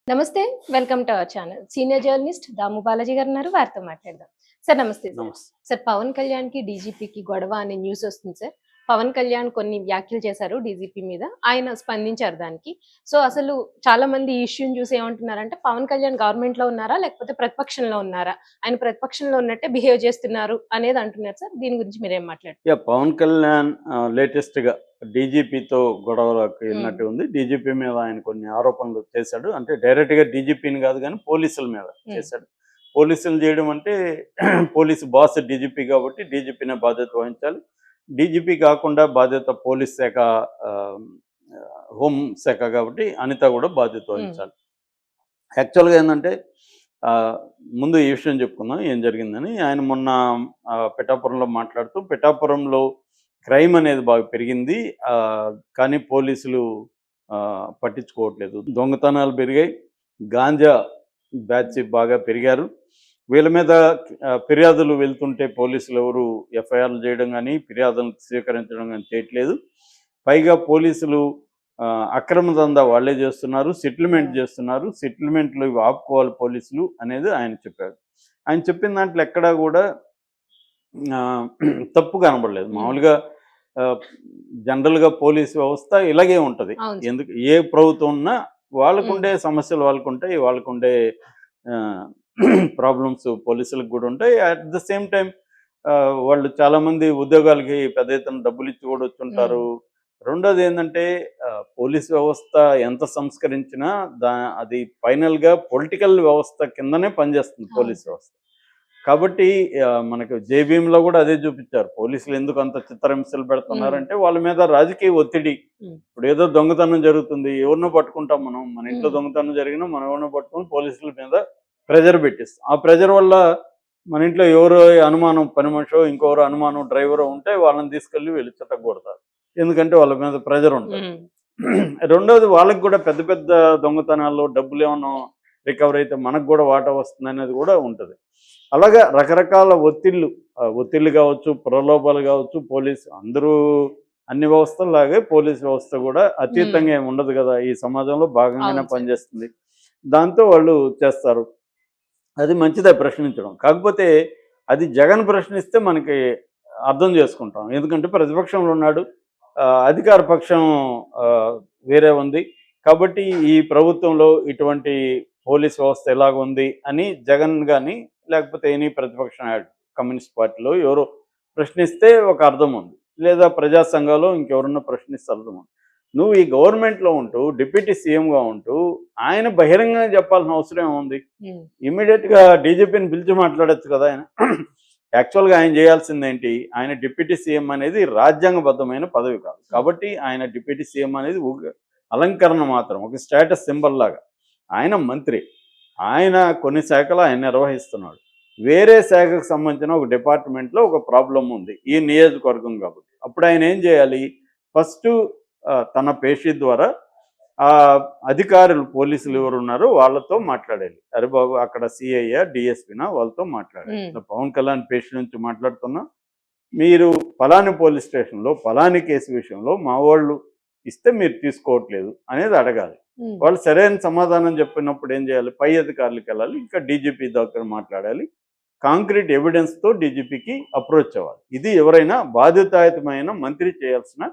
నమస్తే. Welcome to our channel. Senior journalist Damu Balaji గారున్నారు. వారితో మాట్లాడదాం. సార్ నమస్తే సార్. నమస్తే. సార్ పవన్ కళ్యాణ్‌కి, డీజీపీకి గొడవ అనే న్యూస్ వస్తుంది సార్. పవన్ కళ్యాణ్ కొన్ని వ్యాఖ్యలు చేశారు డీజీపీ మీద. ఆయన స్పందించారు దానికి. సో, అసలు చాలా మంది ఈ ఇష్యూని చూసి ఏమంటున్నారంటే పవన్ కళ్యాణ్ గవర్నమెంట్‌లో ఉన్నారా? లేకపోతే ప్రతిపక్షంలో ఉన్నారా? ఆయన ప్రతిపక్షంలో ఉన్నట్టే బిహేవ్ చేస్తున్నారు అనేది అంటున్నారు సార్. దీని గురించి మీరేం మాట్లాడతారు? పవన్ కళ్యాణ్ లేటెస్ట్‌గా డీజీపీతో గొడవలోకి హ్మ్. వెళ్ళినట్టు ఉంది. డీజీపీ మీద ఆయన కొన్ని ఆరోపణలు చేశాడు. అంటే డైరెక్ట్‌గా డీజీపీని కాదు గానీ పోలీసుల మీద చేశాడు. పోలీసులు చేయడం అంటే పోలీసు బాస్ డీజీపీ కాబట్టి డీజీపీనే బాధ్యత వహించాలి. డీజీపీ కాకుండా బాధ్యత పోలీస్ శాఖ, ఆహ్, హోం శాఖ కాబట్టి అనిత కూడా బాధ్యత హ్మ్. వహించాలి. యాక్చువల్‌గా ఏందంటే ముందు ఈ విషయం చెప్పుకుందాం ఏం జరిగిందని. ఆయన మొన్న పిఠాపురంలో మాట్లాడుతూ పిఠాపురంలో క్రైమ్ అనేది బాగా పెరిగింది. కానీ పోలీసులు పట్టించుకోవట్లేదు. దొంగతనాలు పెరిగాయి. గాంజా బ్యాచ్ బాగా పెరిగారు. వీళ్ళ మీద ఫిర్యాదులు వెళ్తుంటే పోలీసులు ఎవరు ఎఫ్ఐఆర్లు చేయడం కానీ, ఫిర్యాదులను స్వీకరించడం కానీ చేయట్లేదు. పైగా పోలీసులు అక్రమ దందా వాళ్ళే చేస్తున్నారు. సెటిల్మెంట్ చేస్తున్నారు. సెటిల్మెంట్లు ఇవి ఆపుకోవాలి పోలీసులు అనేది ఆయన చెప్పారు. ఆయన చెప్పిన దాంట్లో ఎక్కడా కూడా తప్పు కనబడలేదు. మామూలుగా జనరల్‌గా పోలీస్ వ్యవస్థ ఇలాగే ఉంటది. అవును సార్. ఎందుకు ఏ ప్రభుత్వం ఉన్నా వాళ్ళకుండే సమస్యలు వాళ్ళకుంటాయి. వాళ్ళకుండే ఆహ్, ప్రాబ్లమ్స్ పోలీసులకు కూడా ఉంటాయి. అట్ ద సేమ్ టైమ్ వాళ్ళు చాలామంది ఉద్యోగాలకి పెద్ద ఎత్తున డబ్బులిచ్చి కూడా వచ్చుంటారు. రెండోదేందంటే పోలీస్ వ్యవస్థ ఎంత సంస్కరించినా అది ఫైనల్‌గా పొలిటికల్ వ్యవస్థ కిందనే పనిచేస్తుంది అవును పోలీస్ సార్. వ్యవస్థ. కాబట్టి మనకు 'జై భీమ్‌లో' కూడా అదే చూపించారు. పోలీసులు ఎందుకు అంత చిత్రహింసలు పెడుతున్నారంటే వాళ్ళ మీద రాజకీయ ఒత్తిడి. ఇప్పుడు ఏదో దొంగతనం జరుగుతుంది. ఎవరినో పట్టుకుంటాం మనం. మన ఇంట్లో దొంగతనం జరిగినా మనం ఎవరినో పట్టుకొని పోలీసుల మీద ప్రెషర్ పెట్టిస్తాం. ఆ ప్రెషర్ వల్ల మన ఇంట్లో ఎవరో అనుమానం పని మనిషో, ఇంకెవరో అనుమానం డ్రైవరో ఉంటే వాళ్ళని తీసుకెళ్ళి వీళ్ళు చితక్కొడతారు. ఎందుకంటే వాళ్ళ మీద ప్రెషర్ ఉంటది. రెండోది వాళ్ళకి కూడా పెద్ద పెద్ద దొంగతనాల్లో డబ్బులేమన్నా రికవర్ అయితే మనకు కూడా వాటా వస్తుందనేది కూడా ఉంటది. అలాగా రకరకాల ఒత్తిళ్ళు కావచ్చు, ప్రలోభాలు కావచ్చు, పోలీసు అందరూ అన్ని వ్యవస్థల్లాగే పోలీస్ వ్యవస్థ కూడా అతీతంగా ఏమి ఉండదు కదా! ఈ సమాజంలో భాగంగానే అవును సార్. పనిచేస్తుంది. దాంతో వాళ్ళు చేస్తారు. అది మంచిదే ప్రశ్నించడం. కాకపోతే అది జగన్ ప్రశ్నిస్తే మనకి అర్థం చేసుకుంటాం. ఎందుకంటే ప్రతిపక్షంలో ఉన్నాడు. అధికార పక్షం ఆహ్, వేరే ఉంది. కాబట్టి ఈ ప్రభుత్వంలో ఇటువంటి పోలీస్ వ్యవస్థ ఎలాగుంది అని జగన్ గాని, లేకపోతే ఎనీ ప్రతిపక్ష నాయకుడు కమ్యూనిస్ట్ పార్టీలో ఎవరో ప్రశ్నిస్తే ఒక అర్థం ఉంది. లేదా ప్రజా సంఘాలో ఇంకెవరన్నా ప్రశ్నిస్తే అర్థం ఉంది. నువ్వు ఈ గవర్నమెంట్‌లో ఉంటూ, డిప్యూటీ సీఎంగా ఉంటూ, ఆయన బహిరంగంగా చెప్పాల్సిన అవసరం ఏముంది? ఇమ్మీడియేట్‌గా డీజీపీని పిలిచి మాట్లాడొచ్చు కదా ఆయన. యాక్చువల్‌గా ఆయన చేయాల్సిందేంటి? ఆయన డిప్యూటీ సీఎం అనేది రాజ్యాంగబద్ధమైన పదవి కాదు. కాబట్టి ఆయన డిప్యూటీ సీఎం అనేది అలంకరణ మాత్రం. ఒక స్టేటస్ సింబల్ లాగా. ఆయన మంత్రి. ఆయన కొన్ని శాఖలు ఆయన నిర్వహిస్తున్నాడు. వేరే శాఖకు సంబంధించిన ఒక డిపార్ట్మెంట్‌లో ఒక ప్రాబ్లమ్ ఉంది. ఈ నియోజకవర్గం కాబట్టి. అప్పుడు ఆయన ఏం చేయాలి? ఫస్టు తన పేషీ ద్వారా అధికారులు పోలీసులు ఎవరున్నారో వాళ్ళతో మాట్లాడాలి. అరే బాబు అక్కడ సీఐయా, డీఎస్పీనా వాళ్ళతో మాట్లాడాలి. పవన్ కళ్యాణ్ పేషీ నుంచి మాట్లాడుతున్నాం. మీరు పలాని పోలీస్ స్టేషన్‌లో పలాని కేసు విషయంలో మా వాళ్ళు ఇస్తే మీరు తీసుకోవట్లేదు అనేది అడగాలి. వాళ్ళు సరైన సమాధానం చెప్పినప్పుడు ఏం చేయాలి? పై అధికారులకు వెళ్ళాలి. ఇంకా డీజీపీ దగ్గర మాట్లాడాలి. కాంక్రీట్ ఎవిడెన్స్‌తో డీజీపీకి అప్రోచ్ అవ్వాలి. ఇది ఎవరైనా బాధ్యతాయుతమైన మంత్రి చేయాల్సిన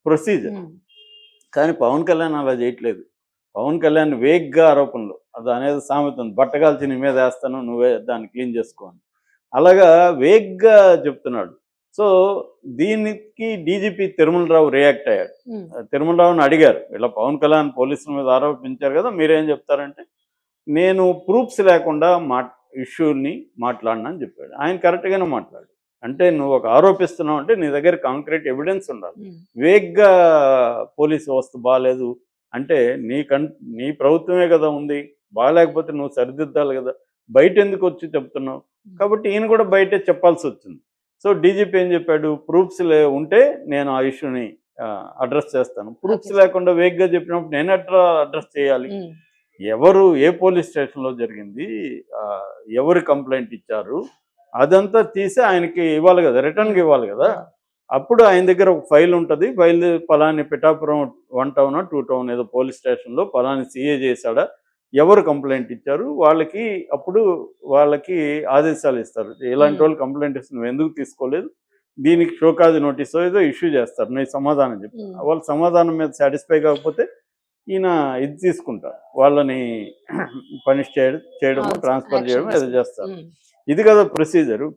ప్రొసీజర్. కానీ పవన్ కళ్యాణ్ అలా చేయట్లేదు. పవన్ కళ్యాణ్ వేగ్గా ఆరోపణలు. అది అనేది సామెత ఉంది. బట్టగాల్చి నీ మీద వేస్తాను నువ్వే దాన్ని క్లీన్ చేసుకో అని. అలాగా వేగ్గా చెప్తున్నాడు. సో దీనికి డీజీపీ తిరుమలరావు రియాక్ట్ అయ్యాడు. తిరుమలరావుని అడిగారు. ఇలా పవన్ కళ్యాణ్ పోలీసుల మీద ఆరోపించారు కదా! మీరేం చెప్తారంటే, నేను ప్రూఫ్స్ లేకుండా ఇష్యూని మాట్లాడనని చెప్పాడు. ఆయన కరెక్ట్‌గానే మాట్లాడాడు. అంటే నువ్వు ఒక ఆరోపిస్తున్నావు అంటే నీ దగ్గర కాంక్రీట్ ఎవిడెన్స్ ఉండాలి. వేగ్గా పోలీస్ వ్యవస్థ బాలేదు అంటే నీ ప్రభుత్వమే కదా ఉంది. బాలేకపోతే నువ్వు సరిదిద్దాలి కదా! బయటెందుకు వచ్చి చెప్తున్నావు? కాబట్టి ఈయన కూడా బయటే చెప్పాల్సొచ్చింది. సో డీజీపీ ఏం చెప్పాడు? ప్రూఫ్స్ ఉంటే నేను ఆ ఇష్యూని అడ్రెస్ చేస్తాను. ప్రూఫ్స్ లేకుండా వేగ్గా చెప్పినప్పుడు నేను ఎట్లా అడ్రెస్ చేయాలి? ఎవరు ఏ పోలీస్ స్టేషన్‌లో జరిగింది? ఎవరు కంప్లెయింట్ ఇచ్చారు? అదంతా తీసి ఆయనకి ఇవ్వాలి కదా! రిటర్న్‌గా ఇవ్వాలి కదా! అప్పుడు ఆయన దగ్గర ఒక ఫైల్ ఉంటది. ఫైల్ పలాని పిఠాపురం 1 టౌనో, 2 టౌన్ ఏదో పోలీస్ స్టేషన్‌లో పలాని సీఏ చేశాడా? ఎవరు కంప్లైంట్ ఇచ్చారు వాళ్ళకి అప్పుడు వాళ్ళకి ఆదేశాలు ఇస్తారు. ఇలాంటి వాళ్ళు కంప్లైంట్ ఇస్తే నువ్వు ఎందుకు తీసుకోలేదు, దీనికి షోకాజ్ నోటీస్ ఏదో ఇష్యూ చేస్తారు, నేను సమాధానం చెప్పి వాళ్ళు సమాధానం మీద సాటిస్ఫై కాకపోతే ఈయన ఇది తీసుకుంటారు, వాళ్ళని పనిష్ చేయడము ట్రాన్స్ఫర్ చేయడం ఏదో చేస్తారు. ఇది కదా ప్రొసీజరు.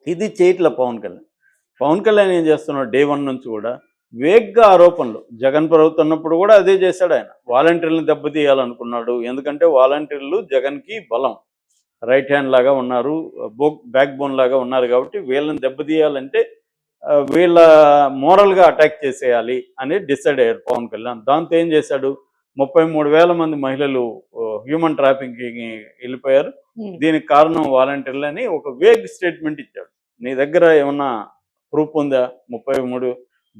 ఇది చేయట్లే పవన్ కళ్యాణ్ ఏం చేస్తున్నాడు డే 1 నుంచి కూడా వేగ్గా ఆరోపణలు. జగన్ ప్రభుత్వం ఉన్నప్పుడు కూడా అదే చేశాడు ఆయన, వాలంటీర్లను దెబ్బతీయాలనుకున్నాడు. ఎందుకంటే వాలంటీర్లు జగన్కి బలం, రైట్ హ్యాండ్ లాగా ఉన్నారు, బ్యాక్ బోన్ లాగా ఉన్నారు కాబట్టి వీళ్ళని దెబ్బతీయాలంటే వీళ్ళ మోరల్గా అటాక్ చేసేయాలి అని డిసైడ్ అయ్యారు పవన్ కళ్యాణ్. దాంతో ఏం చేశాడు, 33,000 మంది మహిళలు హ్యూమన్ ట్రాఫికింగ్కి వెళ్ళిపోయారు, దీనికి కారణం వాలంటీర్లు అని ఒక వేగ్ స్టేట్మెంట్ ఇచ్చాడు. నీ దగ్గర ఏమన్నా ప్రూఫ్ ఉందా? 33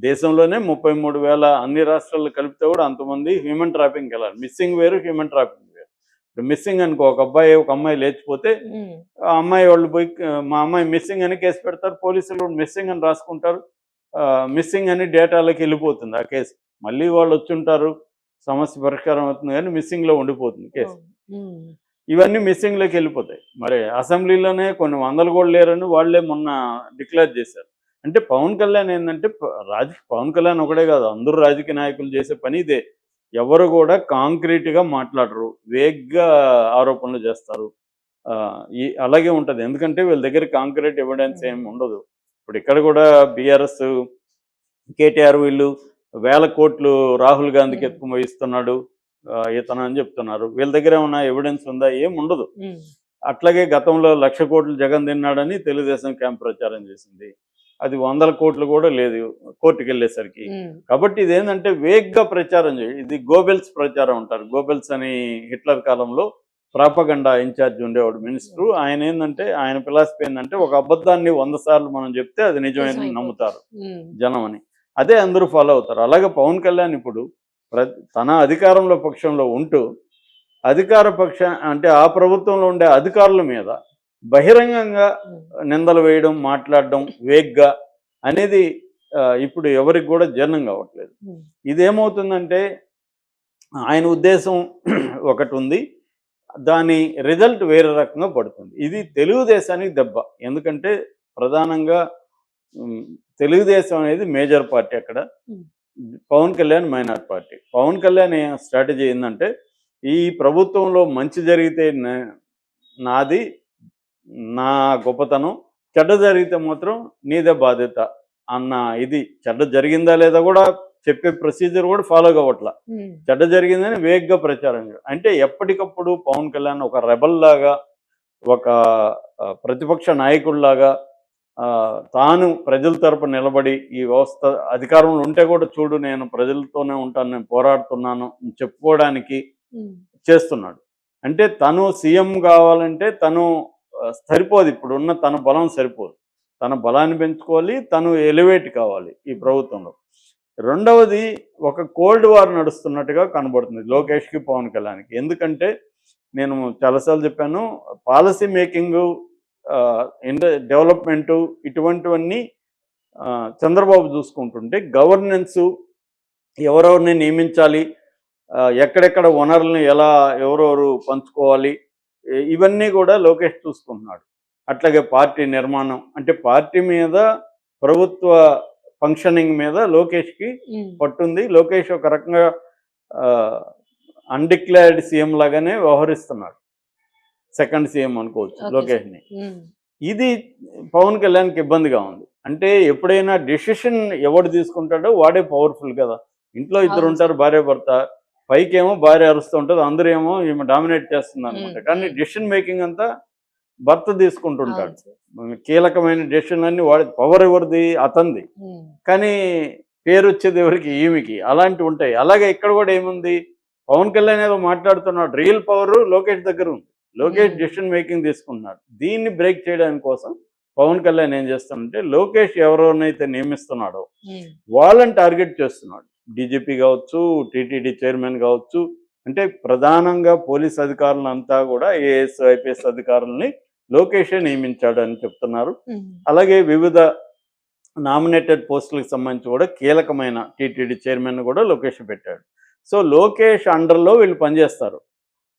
దేశంలోనే 33,000 అన్ని రాష్ట్రాల్లో కలిపితే కూడా అంతమంది హ్యూమన్ ట్రాఫికింగ్కి వెళ్ళాలి. మిస్సింగ్ వేరు, హ్యూమన్ ట్రాఫికింగ్ వేరు. ఇప్పుడు మిస్సింగ్ అనుకో, ఒక అమ్మాయి లేచిపోతే ఆ అమ్మాయి వాళ్ళు పోయి మా అమ్మాయి మిస్సింగ్ అని కేసు పెడతారు, పోలీసులు మిస్సింగ్ అని రాసుకుంటారు, మిస్సింగ్ అని డేటాలోకి వెళ్ళిపోతుంది ఆ కేసు. మళ్ళీ వాళ్ళు వచ్చి ఉంటారు, సమస్య పరిష్కారం అవుతుంది, కానీ మిస్సింగ్లో ఉండిపోతుంది కేసు. ఇవన్నీ మిస్సింగ్లోకి వెళ్ళిపోతాయి. మరి అసెంబ్లీలోనే కొన్ని వందలు కూడా లేరని వాళ్ళే మొన్న డిక్లేర్ చేశారు. అంటే పవన్ కళ్యాణ్ ఏంటంటే పవన్ కళ్యాణ్ ఒకటే కాదు, అందరూ రాజకీయ నాయకులు చేసే పని ఇదే. ఎవరు కూడా కాంక్రీట్గా మాట్లాడరు, వేగ్గా ఆరోపణలు చేస్తారు. అలాగే ఉంటుంది, ఎందుకంటే వీళ్ళ దగ్గర కాంక్రీట్ ఎవిడెన్స్ ఏమి ఉండదు. ఇప్పుడు ఇక్కడ కూడా బీఆర్ఎస్ కేటీఆర్ వీళ్ళు 1,000 కోట్లు రాహుల్ గాంధీకి ఎత్తుకుపోయి ఇస్తున్నాడు ఇతను అని చెప్తున్నారు. వీళ్ళ దగ్గర ఏమన్నా ఎవిడెన్స్ ఉందా? ఏం ఉండదు. అట్లాగే గతంలో 1,00,000 కోట్లు జగన్ తిన్నాడని తెలుగుదేశం క్యాంప్ ప్రచారం చేసింది, అది 100 కోట్లు కూడా లేదు కోర్టుకు వెళ్ళేసరికి. కాబట్టి ఇదేంటంటే వేగ్గా ప్రచారం ఇది గోబెల్స్ ప్రచారం అంటారు. గోబెల్స్ అని హిట్లర్ కాలంలో ప్రాపగండా ఇన్ఛార్జ్ ఉండేవాడు మినిస్టరు. ఆయన ఏంటంటే ఆయన ఫిలాసఫీ ఏంటంటే ఒక అబద్ధాన్ని 100 సార్లు మనం చెప్తే అది నిజమైన నమ్ముతారు జనం అని. అదే అందరూ ఫాలో అవుతారు. అలాగే పవన్ కళ్యాణ్ ఇప్పుడు తన అధికారంలో పక్షంలో ఉంటూ అధికార అంటే ఆ ప్రభుత్వంలో ఉండే అధికారుల మీద బహిరంగంగా నిందలు వేయడం, మాట్లాడడం వేగ్గా అనేది ఇప్పుడు ఎవరికి కూడా జీర్ణం కావట్లేదు. ఇదేమవుతుందంటే ఆయన ఉద్దేశం ఒకటి ఉంది, దాని రిజల్ట్ వేరే రకంగా పడుతుంది. ఇది తెలుగుదేశానికి దెబ్బ. ఎందుకంటే ప్రధానంగా తెలుగుదేశం అనేది మేజర్ పార్టీ, అక్కడ Pavan Kalyan minor party. Pavan Kalyan strategy ఏంటంటే ఈ ప్రభుత్వంలో మంచి జరిగితే నాది, నా గొప్పతనం, చెడ్డ జరిగితే మాత్రం నీదే బాధ్యత అన్న ఇది. చెడ్డ జరిగిందా లేదా కూడా చెప్పే ప్రొసీజర్ కూడా ఫాలో కావట్లా. చెడ్డ జరిగిందని వేగ్గా ప్రచారం చేయడం. అంటే ఎప్పటికప్పుడు పవన్ కళ్యాణ్ ఒక రెబల్ లాగా, ఒక ప్రతిపక్ష నాయకుడిలాగా తాను ప్రజల తరపు నిలబడి ఈ వ్యవస్థ అధికారంలో ఉంటే కూడా చూడు నేను ప్రజలతోనే ఉంటాను, నేను పోరాడుతున్నాను చెప్పుకోవడానికి చేస్తున్నాడు. అంటే తను సీఎం కావాలంటే తను సరిపోదు, ఇప్పుడున్న తన బలం సరిపోదు, తన బలాన్ని పెంచుకోవాలి, తను ఎలివేట్ కావాలి ఈ ప్రభుత్వంలో. రెండవది ఒక కోల్డ్ వార్ నడుస్తున్నట్టుగా కనబడుతుంది లోకేష్కి పవన్ కళ్యాణ్కి. ఎందుకంటే నేను చాలాసార్లు చెప్పాను, పాలసీ మేకింగు, డెవలప్మెంటు ఇటువంటివన్నీ చంద్రబాబు చూసుకుంటుంటే గవర్నెన్సు, ఎవరెవరిని నియమించాలి, ఎక్కడెక్కడ వనరుల్ని ఎలా ఎవరెవరు పంచుకోవాలి, ఇవన్నీ కూడా లోకేష్ చూసుకుంటున్నాడు. అట్లాగే పార్టీ నిర్మాణం, అంటే పార్టీ మీద, ప్రభుత్వ ఫంక్షనింగ్ మీద లోకేష్కి పట్టుంది. లోకేష్ ఒక రకంగా అన్డిక్లేర్డ్ సీఎం లాగానే వ్యవహరిస్తున్నాడు, సెకండ్ సీఎం అనుకోవచ్చు లోకేష్ని. ఇది పవన్ కళ్యాణ్కి ఇబ్బందిగా ఉంది. అంటే ఎప్పుడైనా డెసిషన్ ఎవడు తీసుకుంటాడో వాడే పవర్ఫుల్ కదా. ఇంట్లో ఇద్దరు ఉంటారు, భార్య భర్త, పైకేమో భార్య అరుస్తూ ఉంటుంది, అందరూ ఏమో ఈమె డామినేట్ చేస్తుంది అనమాట. కానీ డెసిషన్ మేకింగ్ అంతా భర్త తీసుకుంటుంటాడు. కీలకమైన డెసిషన్ అన్ని వాడి, పవర్ ఎవరిది? అతనిది, కానీ పేరు వచ్చేది ఎవరికి? ఈమెకి. అలాంటివి ఉంటాయి. అలాగే ఇక్కడ కూడా ఏముంది, పవన్ కళ్యాణ్ ఏదో మాట్లాడుతున్నాడు, రియల్ పవర్ లోకేష్ దగ్గర ఉంది, లోకేష్ డెసిషన్ మేకింగ్ తీసుకుంటున్నాడు. దీన్ని బ్రేక్ చేయడానికి కోసం పవన్ కళ్యాణ్ ఏం చేస్తాడంటే లోకేష్ ఎవరెవరినైతే నియమిస్తున్నాడో వాళ్ళని టార్గెట్ చేస్తున్నాడు. డీజీపీ కావచ్చు, టీటీడీ చైర్మన్ కావచ్చు, అంటే ప్రధానంగా పోలీస్ అధికారులంతా కూడా ఏఎస్ ఐపీఎస్ అధికారులని లోకేషే నియమించాడు అని చెప్తున్నారు. అలాగే వివిధ నామినేటెడ్ పోస్టులకు సంబంధించి కూడా కీలకమైన టీటీడీ చైర్మన్ కూడా లోకేష్ పెట్టాడు. సో లోకేష్ అండర్లో వీళ్ళు పనిచేస్తారు.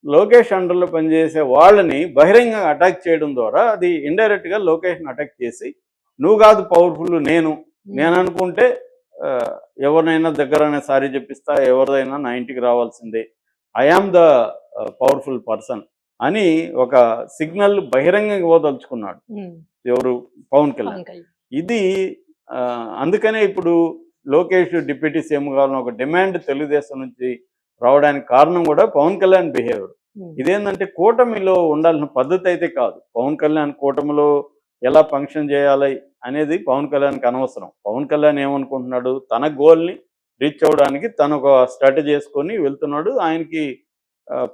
లోకేష్ అండర్లో పనిచేసే వాళ్ళని బహిరంగంగా అటాక్ చేయడం ద్వారా అది ఇండైరెక్ట్గా లోకేష్ని అటాక్ చేసి నువ్వు కాదు పవర్ఫుల్ నేను అనుకుంటే ఆ, ఎవరినైనా దగ్గరనే సారీ చెప్పిస్తా, ఎవరిదైనా నా ఇంటికి రావాల్సిందే, I am the powerful person అని ఒక సిగ్నల్ బహిరంగంగా ఇవ్వదలుచుకున్నాడు ఎవరు, పవన్ కళ్యాణ్. పవన్ కళ్యాణ్ ఇది అందుకనే ఇప్పుడు లోకేష్ డిప్యూటీ సీఎం కావాలని ఒక డిమాండ్ తెలుగుదేశం నుంచి రావడానికి కారణం కూడా పవన్ కళ్యాణ్ బిహేవియర్. ఇదేంటంటే కూటమిలో ఉండాల్సిన పద్ధతి అయితే కాదు. పవన్ కళ్యాణ్ కూటమిలో ఎలా ఫంక్షన్ చేయాలి అనేది పవన్ కళ్యాణ్కి అనవసరం. పవన్ కళ్యాణ్ ఏమనుకుంటున్నాడు, తన గోల్ని రీచ్ అవ్వడానికి తను ఒక స్ట్రాటజీ చేసుకొని వెళ్తున్నాడు. ఆయనకి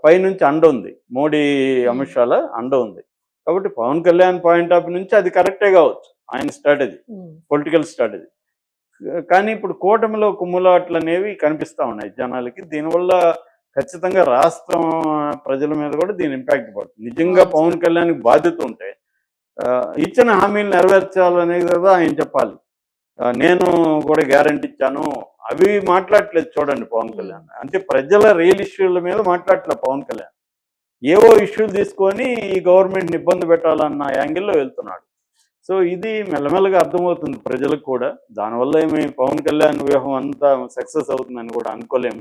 పైనుంచి అండ ఉంది, మోడీ అమిత్ షాల అండ ఉంది. కాబట్టి పవన్ కళ్యాణ్ పాయింట్ ఆఫ్ నుంచి అది కరెక్టే కావచ్చు, ఆయన స్ట్రాటజీ, పొలిటికల్ స్ట్రాటజీ. కానీ ఇప్పుడు కూటమిలో కుమ్ములాట్లు అనేవి కనిపిస్తూ ఉన్నాయి జనాలకి. దీనివల్ల ఖచ్చితంగా రాష్ట్రం ప్రజల మీద కూడా దీని ఇంపాక్ట్ పడుతుంది. నిజంగా పవన్ కళ్యాణ్కి బాధ్యత ఉంటే ఇచ్చిన హామీలు నెరవేర్చాలనేది కదా ఆయన చెప్పాలి. నేను కూడా గ్యారంటీ ఇచ్చాను, అవి మాట్లాడట్లేదు చూడండి పవన్ కళ్యాణ్. అంటే ప్రజల రియల్ ఇష్యూల మీద మాట్లాడట్లేదు పవన్ కళ్యాణ్. ఏవో ఇష్యూలు తీసుకొని ఈ గవర్నమెంట్ని ఇబ్బంది పెట్టాలన్న యాంగిల్లో వెళ్తున్నాడు. సో ఇది మెల్లమెల్లగా అర్థమవుతుంది ప్రజలకు కూడా. దానివల్ల ఏమి పవన్ కళ్యాణ్ వ్యూహం అంతా సక్సెస్ అవుతుందని కూడా అనుకోలేము.